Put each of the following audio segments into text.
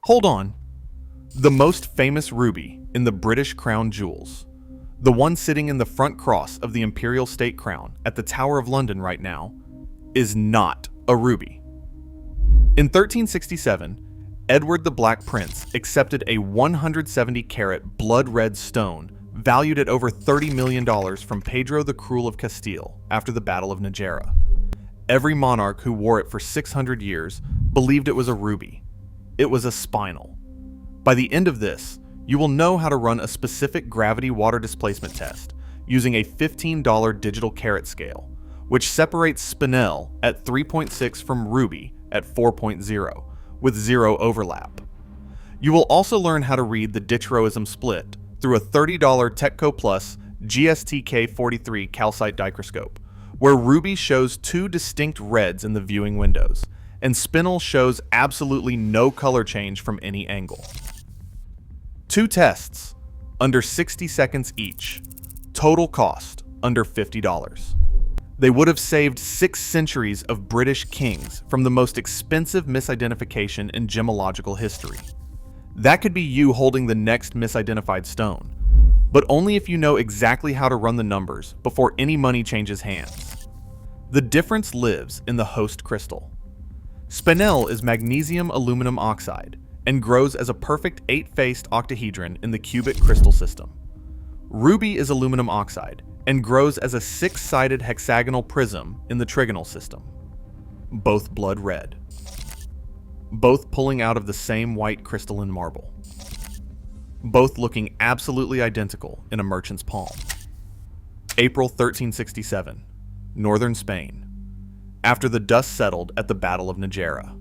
Hold on. The most famous ruby in the British crown jewels, the one sitting in the front cross of the imperial state crown at the Tower of London right now, is not a ruby. In 1367, Edward the Black Prince accepted a 170-carat blood-red stone valued at over $30 million from Pedro the Cruel of Castile after the Battle of Najera. Every monarch who wore it for 600 years believed it was a ruby. It was a spinel. By the end of this, you will know how to run a specific gravity water displacement test using a $15 digital carat scale, which separates spinel at 3.6 from ruby at 4.0, with zero overlap. You will also learn how to read the dichroism split through a $30 Techco Plus GSTK43 calcite dichroscope, where ruby shows two distinct reds in the viewing windows, and spinel shows absolutely no color change from any angle. 2 tests, under 60 seconds each. Total cost, under $50. They would have saved 6 centuries of British kings from the most expensive misidentification in gemological history. That could be you holding the next misidentified stone, but only if you know exactly how to run the numbers before any money changes hands. The difference lives in the host crystal. Spinel is magnesium aluminum oxide and grows as a perfect 8-faced octahedron in the cubic crystal system. Ruby is aluminum oxide and grows as a 6-sided hexagonal prism in the trigonal system. Both blood red. Both pulling out of the same white crystalline marble. Both looking absolutely identical in a merchant's palm. April 1367, northern Spain. After the dust settled at the Battle of Najera.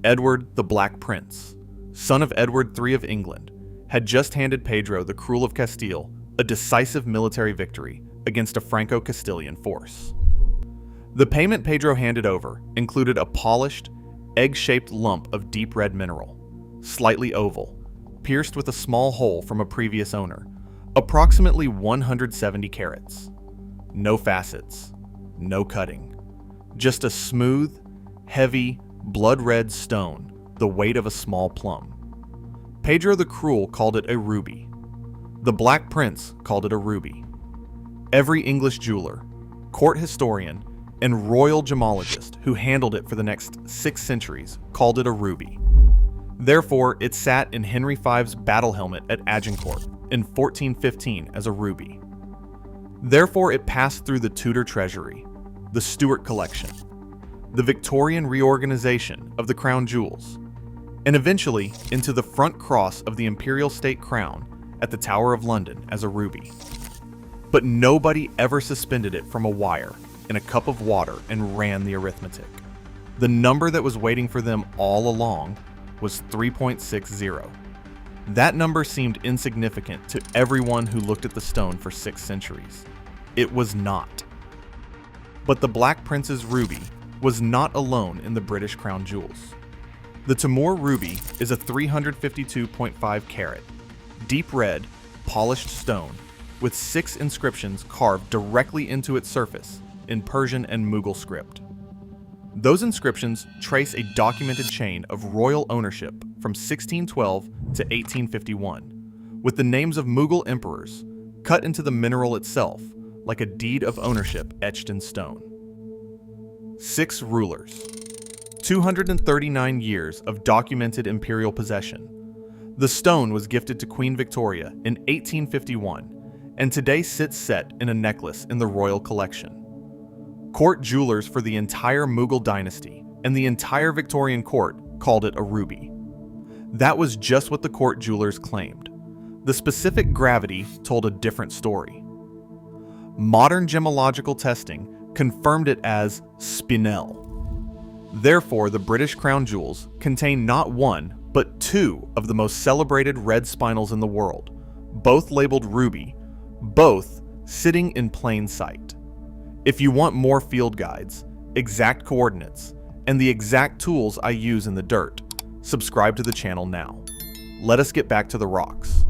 Edward the Black Prince, son of Edward III of England, had just handed Pedro the Cruel of Castile a decisive military victory against a Franco-Castilian force. The payment Pedro handed over included a polished, egg-shaped lump of deep red mineral, slightly oval, pierced with a small hole from a previous owner, approximately 170 carats. No facets, no cutting, just a smooth, heavy, blood-red stone, the weight of a small plum. Pedro the Cruel called it a ruby. The Black Prince called it a ruby. Every English jeweler, court historian, and royal gemologist who handled it for the next 6 centuries called it a ruby. Therefore, it sat in Henry V's battle helmet at Agincourt in 1415 as a ruby. Therefore, it passed through the Tudor treasury, the Stuart collection, the Victorian reorganization of the crown jewels, and eventually into the front cross of the imperial state crown at the Tower of London as a ruby. But nobody ever suspended it from a wire in a cup of water and ran the arithmetic. The number that was waiting for them all along was 3.60. That number seemed insignificant to everyone who looked at the stone for 6 centuries. It was not. But the Black Prince's ruby was not alone in the British crown jewels. The Timur Ruby is a 352.5 carat, deep red, polished stone with 6 inscriptions carved directly into its surface in Persian and Mughal script. Those inscriptions trace a documented chain of royal ownership from 1612 to 1851, with the names of Mughal emperors cut into the mineral itself like a deed of ownership etched in stone. 6 rulers, 239 years of documented imperial possession. The stone was gifted to Queen Victoria in 1851 and today sits set in a necklace in the royal collection. Court jewelers for the entire Mughal dynasty and the entire Victorian court called it a ruby. That was just what the court jewelers claimed. The specific gravity told a different story. Modern gemological testing confirmed it as spinel. Therefore, the British crown jewels contain not 1, but 2 of the most celebrated red spinels in the world, both labeled ruby, both sitting in plain sight. If you want more field guides, exact coordinates, and the exact tools I use in the dirt, subscribe to the channel now. Let us get back to the rocks.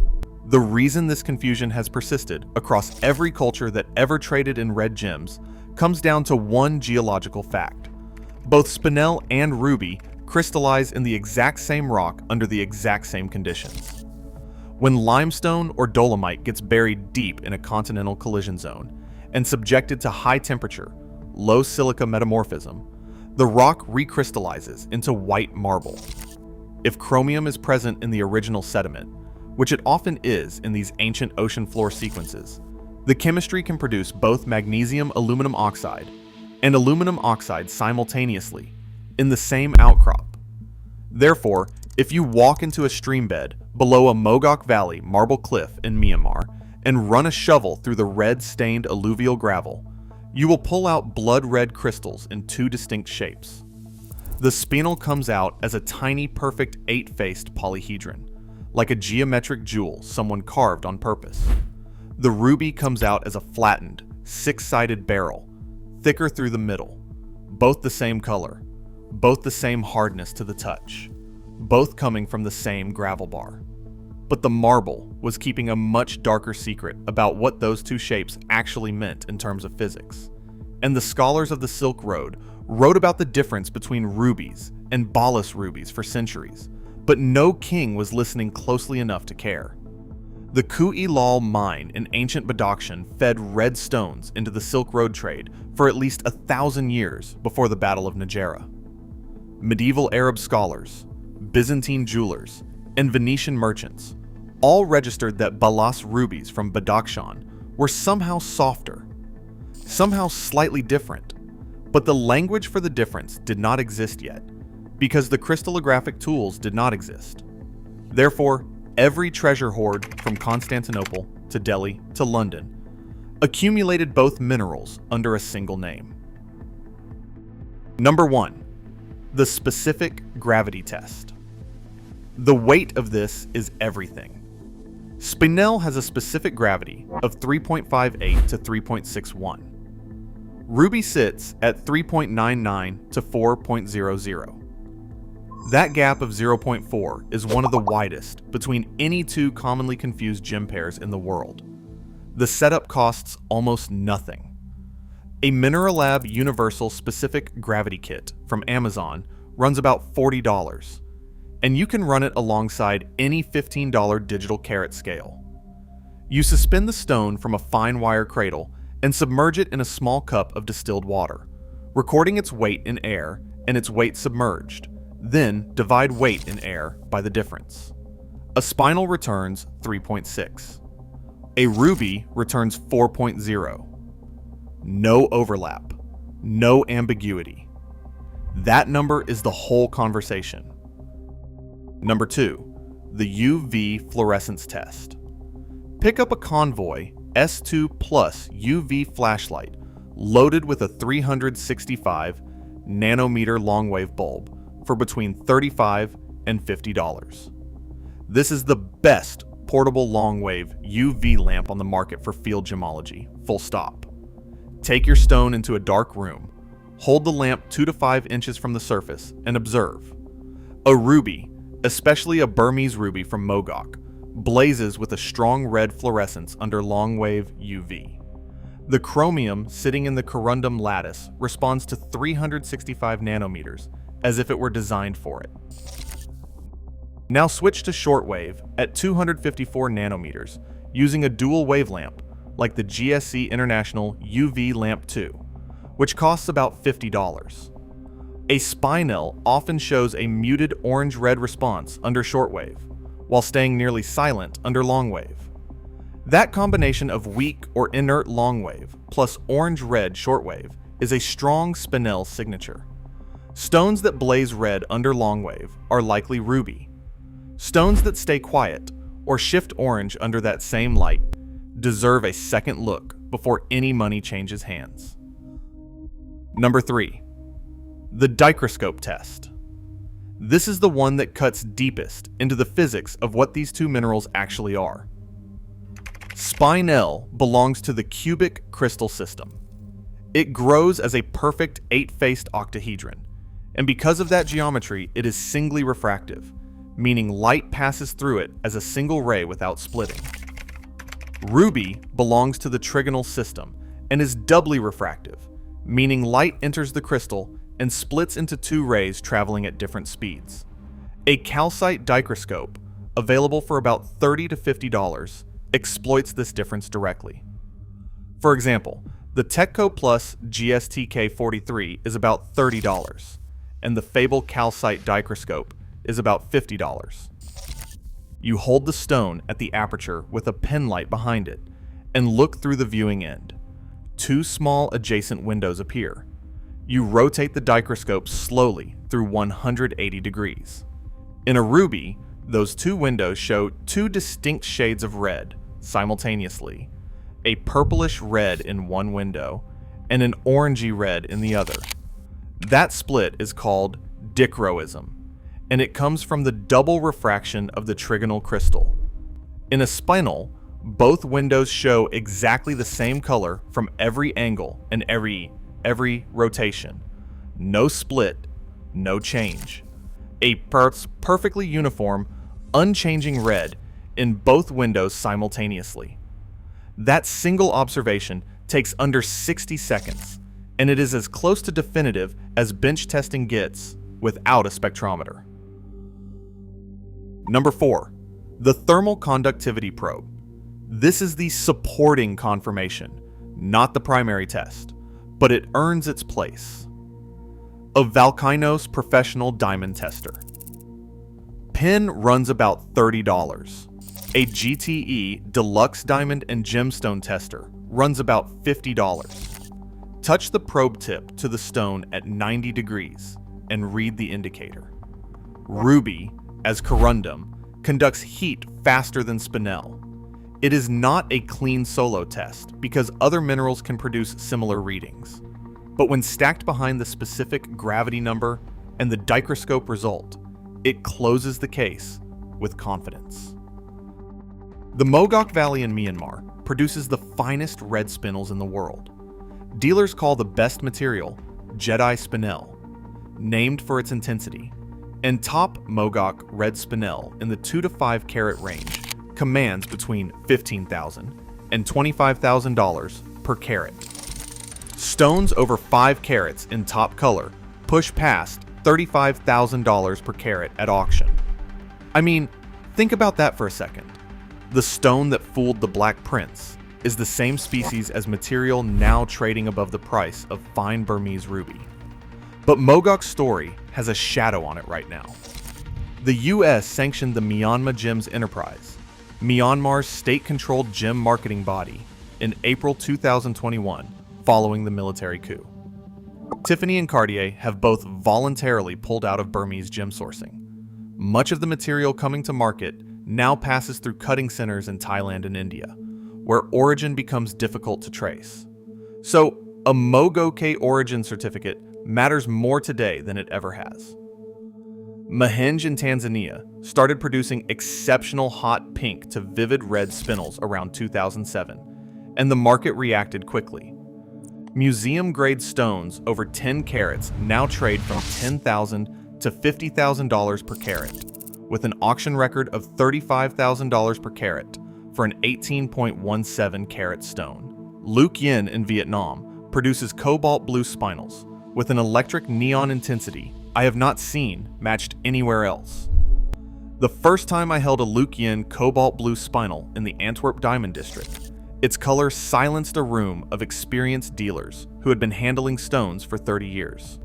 The reason this confusion has persisted across every culture that ever traded in red gems comes down to one geological fact. Both spinel and ruby crystallize in the exact same rock under the exact same conditions. When limestone or dolomite gets buried deep in a continental collision zone and subjected to high temperature, low silica metamorphism, the rock recrystallizes into white marble. If chromium is present in the original sediment, which it often is in these ancient ocean floor sequences, the chemistry can produce both magnesium aluminum oxide and aluminum oxide simultaneously in the same outcrop. Therefore, if you walk into a stream bed below a Mogok Valley marble cliff in Myanmar and run a shovel through the red-stained alluvial gravel, you will pull out blood-red crystals in two distinct shapes. The spinel comes out as a tiny perfect eight-faced polyhedron, like a geometric jewel someone carved on purpose. The ruby comes out as a flattened, six-sided barrel, thicker through the middle, both the same color, both the same hardness to the touch, both coming from the same gravel bar. But the marble was keeping a much darker secret about what those two shapes actually meant in terms of physics. And the scholars of the Silk Road wrote about the difference between rubies and balas rubies for centuries, but no king was listening closely enough to care. The Kuh-i-Lal mine in ancient Badakhshan fed red stones into the Silk Road trade for at least 1,000 years before the Battle of Najera. Medieval Arab scholars, Byzantine jewelers, and Venetian merchants all registered that balas rubies from Badakhshan were somehow softer, somehow slightly different, but the language for the difference did not exist yet, because the crystallographic tools did not exist. Therefore, every treasure hoard from Constantinople to Delhi to London accumulated both minerals under a single name. Number 1. The specific gravity test. The weight of this is everything. Spinel has a specific gravity of 3.58 to 3.61. Ruby sits at 3.99 to 4.00. That gap of 0.4 is one of the widest between any two commonly confused gem pairs in the world. The setup costs almost nothing. A Mineralab Universal Specific Gravity Kit from Amazon runs about $40, and you can run it alongside any $15 digital carat scale. You suspend the stone from a fine wire cradle and submerge it in a small cup of distilled water, recording its weight in air and its weight submerged. Then divide weight in air by the difference. A spinel returns 3.6. A ruby returns 4.0. No overlap. No ambiguity. That number is the whole conversation. Number 2. The UV fluorescence test. Pick up a Convoy S2 Plus UV flashlight loaded with a 365 nanometer longwave bulb for between $35 and $50. This is the best portable longwave UV lamp on the market for field gemology, full stop. Take your stone into a dark room, hold the lamp 2 to 5 inches from the surface, and observe. A ruby, especially a Burmese ruby from Mogok, blazes with a strong red fluorescence under longwave UV. The chromium sitting in the corundum lattice responds to 365 nanometers, as if it were designed for it. Now switch to shortwave at 254 nanometers using a dual wave lamp like the GSC International UV Lamp 2, which costs about $50. A spinel often shows a muted orange-red response under shortwave, while staying nearly silent under longwave. That combination of weak or inert longwave plus orange-red shortwave is a strong spinel signature. Stones that blaze red under longwave are likely ruby. Stones that stay quiet or shift orange under that same light deserve a second look before any money changes hands. Number 3. The Dichroscope test. This is the one that cuts deepest into the physics of what these two minerals actually are. Spinel belongs to the cubic crystal system. It grows as a perfect 8-faced octahedron, and because of that geometry, it is singly refractive, meaning light passes through it as a single ray without splitting. Ruby belongs to the trigonal system and is doubly refractive, meaning light enters the crystal and splits into two rays traveling at different speeds. A calcite dichroscope, available for about $30 to $50, exploits this difference directly. For example, the Techco Plus GSTK43 is about $30, and the Fable calcite dichroscope is about $50. You hold the stone at the aperture with a pen light behind it and look through the viewing end. Two small adjacent windows appear. You rotate the dichroscope slowly through 180 degrees. In a ruby, those two windows show two distinct shades of red simultaneously, a purplish red in one window and an orangey red in the other. That split is called dichroism, and it comes from the double refraction of the trigonal crystal. In a spinel, both windows show exactly the same color from every angle and every rotation. No split, no change. A perfectly uniform, unchanging red in both windows simultaneously. That single observation takes under 60 seconds, and it is as close to definitive as bench testing gets without a spectrometer. Number 4. The thermal conductivity probe. This is the supporting confirmation, not the primary test, but it earns its place. A Valkynos professional diamond tester. Pin runs about $30. A GTE deluxe diamond and gemstone tester runs about $50. Touch the probe tip to the stone at 90 degrees and read the indicator. Ruby, as corundum, conducts heat faster than spinel. It is not a clean solo test because other minerals can produce similar readings. But when stacked behind the specific gravity number and the dichroscope result, it closes the case with confidence. The Mogok Valley in Myanmar produces the finest red spinels in the world. Dealers call the best material Jedi Spinel, named for its intensity, and top Mogok red spinel in the 2 to 5 carat range commands between $15,000 and $25,000 per carat. Stones over 5 carats in top color push past $35,000 per carat at auction. I mean, think about that for a second. The stone that fooled the Black Prince is the same species as material now trading above the price of fine Burmese ruby. But Mogok's story has a shadow on it right now. The US sanctioned the Myanmar Gems Enterprise, Myanmar's state-controlled gem marketing body, in April 2021 following the military coup. Tiffany and Cartier have both voluntarily pulled out of Burmese gem sourcing. Much of the material coming to market now passes through cutting centers in Thailand and India, where origin becomes difficult to trace. So, a Mogok origin certificate matters more today than it ever has. Mahenge in Tanzania started producing exceptional hot pink to vivid red spinels around 2007, and the market reacted quickly. Museum-grade stones over 10 carats now trade from $10,000 to $50,000 per carat, with an auction record of $35,000 per carat for an 18.17 carat stone. Luc Yen in Vietnam produces cobalt blue spinels with an electric neon intensity I have not seen matched anywhere else. The first time I held a Luc Yen cobalt blue spinel in the Antwerp Diamond District, its color silenced a room of experienced dealers who had been handling stones for 30 years.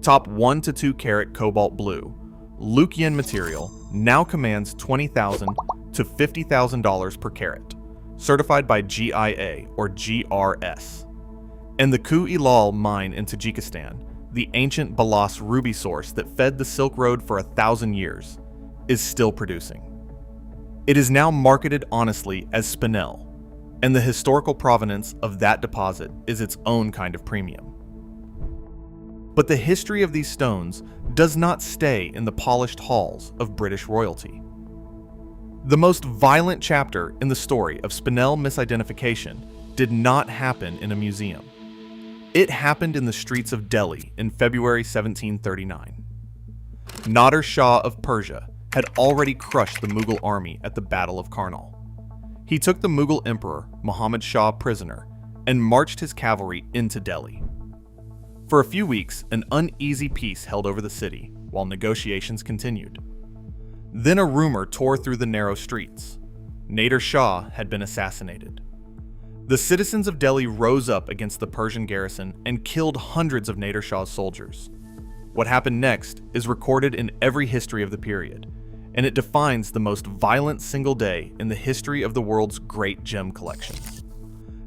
Top 1 to 2 carat cobalt blue, Luc Yen material now commands $20,000 to $50,000 per carat, certified by GIA or GRS. And the Kuh-i-Lal mine in Tajikistan, the ancient Balas ruby source that fed the Silk Road for 1,000 years, is still producing. It is now marketed honestly as spinel, and the historical provenance of that deposit is its own kind of premium. But the history of these stones does not stay in the polished halls of British royalty. The most violent chapter in the story of spinel misidentification did not happen in a museum. It happened in the streets of Delhi in February 1739. Nader Shah of Persia had already crushed the Mughal army at the Battle of Karnal. He took the Mughal emperor Muhammad Shah prisoner and marched his cavalry into Delhi. For a few weeks, an uneasy peace held over the city while negotiations continued. Then a rumor tore through the narrow streets. Nader Shah had been assassinated. The citizens of Delhi rose up against the Persian garrison and killed hundreds of Nader Shah's soldiers. What happened next is recorded in every history of the period, and it defines the most violent single day in the history of the world's great gem collections.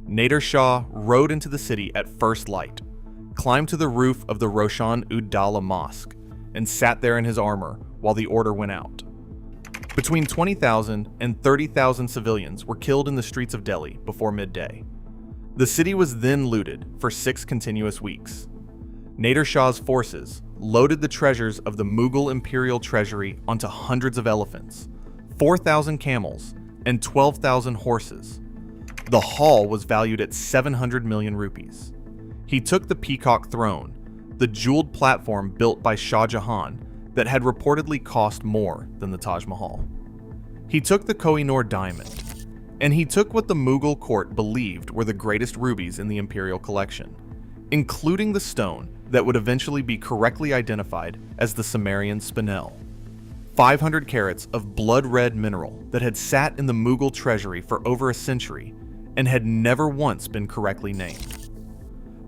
Nader Shah rode into the city at first light, climbed to the roof of the Roshan-ud-Dawla Mosque, and sat there in his armor while the order went out. Between 20,000 and 30,000 civilians were killed in the streets of Delhi before midday. The city was then looted for 6 continuous weeks. Nader Shah's forces loaded the treasures of the Mughal imperial treasury onto hundreds of elephants, 4,000 camels, and 12,000 horses. The haul was valued at 700 million rupees. He took the Peacock Throne, the jeweled platform built by Shah Jahan that had reportedly cost more than the Taj Mahal. He took the Koh-i-Noor diamond, and he took what the Mughal court believed were the greatest rubies in the imperial collection, including the stone that would eventually be correctly identified as the Samarian Spinel. 500 carats of blood-red mineral that had sat in the Mughal treasury for over a century and had never once been correctly named.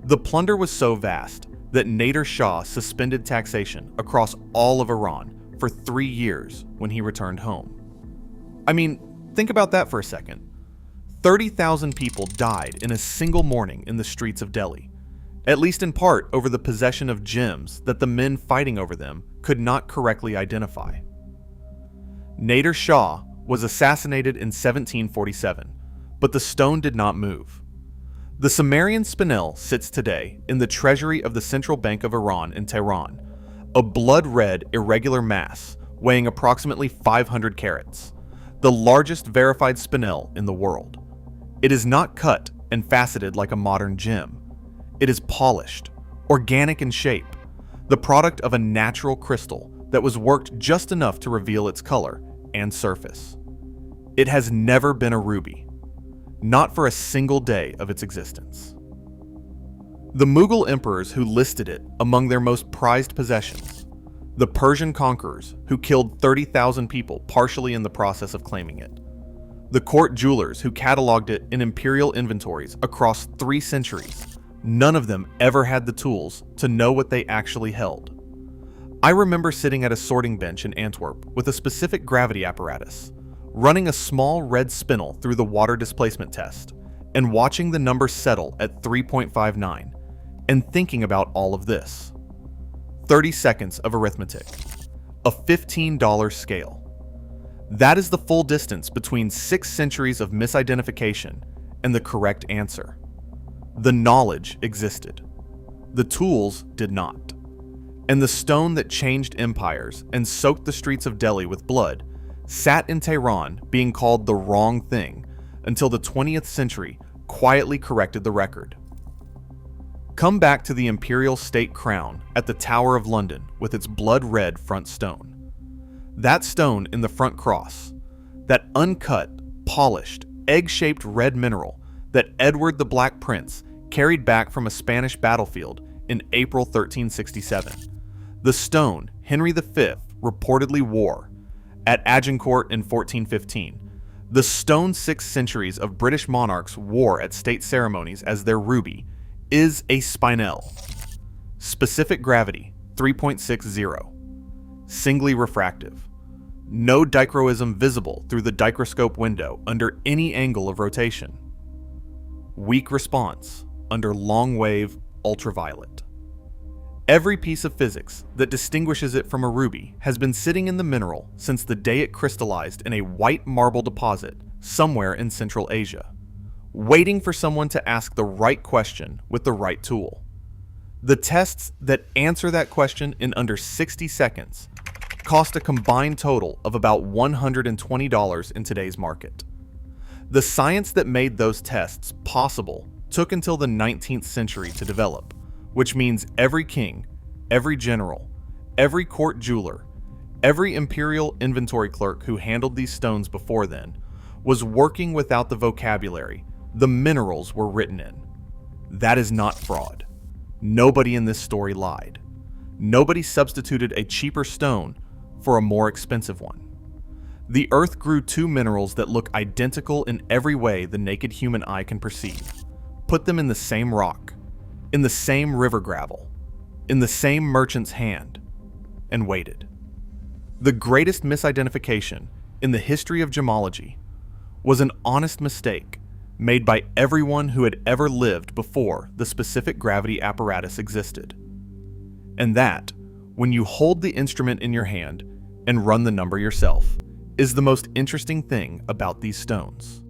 The plunder was so vast that Nader Shah suspended taxation across all of Iran for 3 years when he returned home. I mean, think about that for a second. 30,000 people died in a single morning in the streets of Delhi, at least in part over the possession of gems that the men fighting over them could not correctly identify. Nader Shah was assassinated in 1747, but the stone did not move. The Samarian Spinel sits today in the treasury of the Central Bank of Iran in Tehran, a blood-red irregular mass weighing approximately 500 carats, the largest verified spinel in the world. It is not cut and faceted like a modern gem. It is polished, organic in shape, the product of a natural crystal that was worked just enough to reveal its color and surface. It has never been a ruby, not for a single day of its existence. The Mughal emperors who listed it among their most prized possessions, the Persian conquerors who killed 30,000 people partially in the process of claiming it, the court jewelers who cataloged it in imperial inventories across 3 centuries, none of them ever had the tools to know what they actually held. I remember sitting at a sorting bench in Antwerp with a specific gravity apparatus, running a small red spinel through the water displacement test, and watching the number settle at 3.59, and thinking about all of this. 30 seconds of arithmetic. A $15 scale. That is the full distance between 6 centuries of misidentification and the correct answer. The knowledge existed. The tools did not. And the stone that changed empires and soaked the streets of Delhi with blood sat in Tehran being called the wrong thing until the 20th century quietly corrected the record. Come back to the imperial state crown at the Tower of London with its blood-red front stone. That stone in the front cross, that uncut, polished, egg-shaped red mineral that Edward the Black Prince carried back from a Spanish battlefield in April 1367. The stone Henry V reportedly wore at Agincourt in 1415. The stone 6 centuries of British monarchs wore at state ceremonies as their ruby is a spinel. Specific gravity, 3.60. Singly refractive. No dichroism visible through the Dichroscope window under any angle of rotation. Weak response under longwave ultraviolet. Every piece of physics that distinguishes it from a ruby has been sitting in the mineral since the day it crystallized in a white marble deposit somewhere in Central Asia, waiting for someone to ask the right question with the right tool. The tests that answer that question in under 60 seconds cost a combined total of about $120 in today's market. The science that made those tests possible took until the 19th century to develop, which means every king, every general, every court jeweler, every imperial inventory clerk who handled these stones before then was working without the vocabulary the minerals were written in. That is not fraud. Nobody in this story lied. Nobody substituted a cheaper stone for a more expensive one. The earth grew two minerals that look identical in every way the naked human eye can perceive. Put them in the same rock, in the same river gravel, in the same merchant's hand, and waited. The greatest misidentification in the history of gemology was an honest mistake made by everyone who had ever lived before the specific gravity apparatus existed. And that, when you hold the instrument in your hand and run the number yourself, is the most interesting thing about these stones.